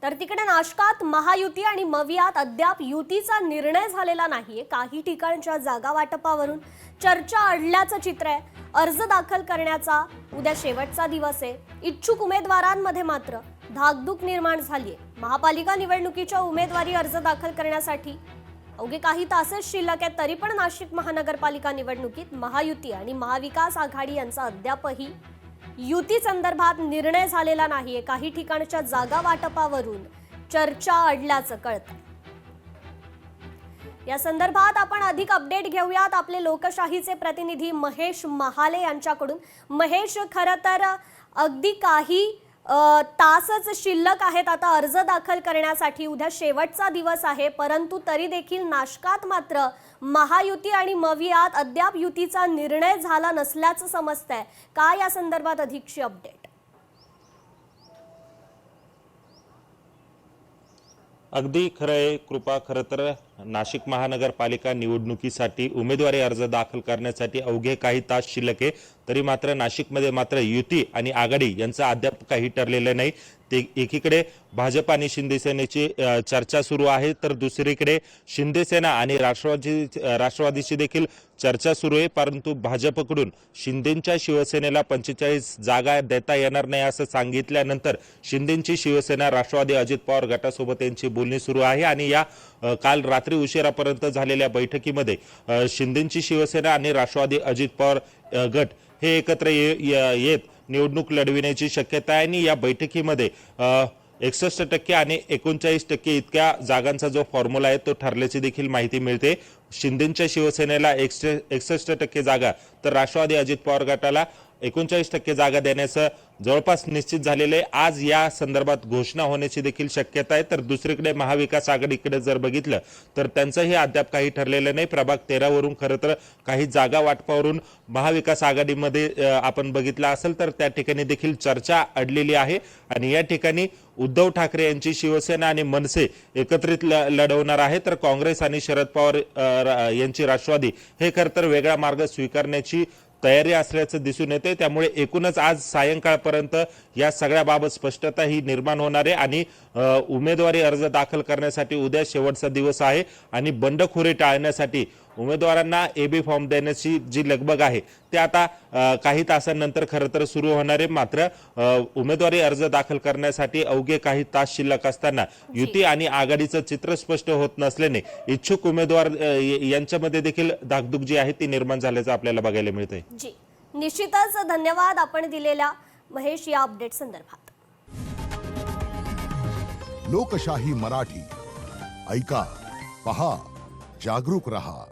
तर तिकडे नाशकात महायुती आणि मवियात अद्याप युतीचा निर्णय झालेला नाहीये। काही ठिकाणच्या जागा वाटपावरून चर्चा अडल्याचं चित्र आहे। अर्ज दाखल करण्याचा उद्या शेवटचा दिवस आहे। इच्छुक उमेदवारांमध्ये मात्र धाकधूक निर्माण झालीये। महापालिका निवडणुकीच्या उमेदवारी अर्ज दाखल करण्यासाठी अवघे काही तासच शिल्लक आहेत, तरी पण नाशिक महानगरपालिका निवडणुकीत महायुती आणि महाविकास आघाडी यांचा अद्यापही युती संदर्भात निर्णय झालेला नाहीये। काही ठिकाणच्या जागा वाटपावरून चर्चा अडल्याचं कळतंय। या संदर्भात आपण अधिक अपडेट घेऊयात आपले लोकशाहीचे प्रतिनिधी महेश महाले यांच्याकडून। महेश, खरं तर अगदी काही तासच शिल्लक आहेत आता अर्ज दाखल करण्यासाठी। उद्या शेवटचा दिवस आहे, परंतु तरी देखील नाशकात मात्र महायुती आणि मवियात अद्याप युतीचा निर्णय झाला नसल्याचं समजतंय। काय या संदर्भात अधिकची अपडेट? अगदी खरं आहे कृपा। खरं तर नाशिक महानगरपालिका निवडणुकीसाठी उमेदवारी अर्ज दाखल करण्यासाठी अवघे काही तास शिल्लक आहे, तरी मात्र नाशिकमध्ये मात्र युती आणि आघाडी यांचं अद्याप काही ठरलेलं नाही। ते एकीकडे भाजप आणि शिंदे सेनेची चर्चा सुरू आहे, तर दुसरीकडे शिंदे सेना आणि राष्ट्रवादीची देखील चर्चा सुरू आहे। परंतु भाजपकडून शिंदेंच्या शिवसेनेला 45 जागा देता येणार नाही असं सांगितल्यानंतर शिंदेंची शिवसेना राष्ट्रवादी अजित पवार गटासोबत यांची बोलणी सुरू आहे। आणि या काल रात्री उशिरापर्यंत झालेल्या बैठकीमध्ये शिंदेंची शिवसेना आणि राष्ट्रवादी अजित पवार गट हे एकत्र येत निवडणूक लढविण्याची शक्यता आहे। आणि या बैठकीमध्ये 61% आणि 39% इतक्या जागांचा जो फॉर्म्युला आहे तो ठरल्याची देखील माहिती मिळते। शिंदेंच्या शिवसेनेला 61% जागा, तर राष्ट्रवादी अजित पवार गटाला 39% जागा देण्याचं जवळपास निश्चित झालेले आहे। आज या संदर्भात घोषणा होण्याची देखील शक्यता आहे। तर दुसरीकडे महाविकास आघाडीकडे जर बघितलं तर त्यांचंही अद्याप काही ठरलेलं नाही। प्रभाग 13 वरून खरं तर काही जागा वाटपावरून महाविकास आघाडीमध्ये आपण बघितलं असेल तर त्या ठिकाणी देखील चर्चा अडलेली आहे। आणि या ठिकाणी उद्धव ठाकरे यांची शिवसेना आणि मनसे एकत्रित लढवणार आहे, तर काँग्रेस आणि शरद पवार यांची राष्ट्रवादी हे खरं तर वेगळा मार्ग स्वीकारण्याची तयारी असल्याचं दिसून येते। त्यामुळे एकूणच आज सायंकाळपर्यंत या सगळ्याबाबत स्पष्टता ही निर्माण होणार आहे। आणि उमेदवारी अर्ज दाखल करण्यासाठी उद्या शेवटचा दिवस आहे आणि बंडखोरी टाळण्यासाठी उमेदवारांना एबी फॉर्म देण्याची जी लगबग आहे ते आता काही तासांनंतर खरं तर सुरू होणार आहे। मात्र उमेदवारी अर्ज दाखल करण्यासाठी अवघे काही तास शिल्लक असताना युती आणि आघाडीचं चित्र स्पष्ट होत नसल्याने इच्छुक उमेदवार यांच्यामध्ये देखील धाकधूक जी आहे ती निर्माण झाल्याचं आपल्याला बघायला मिळतंय। जी, निश्चितच धन्यवाद आपण दिलेल्या महेश या अपडेट संदर्भात। लोकशाही मराठी ऐका, पहा, जागरूक रहा।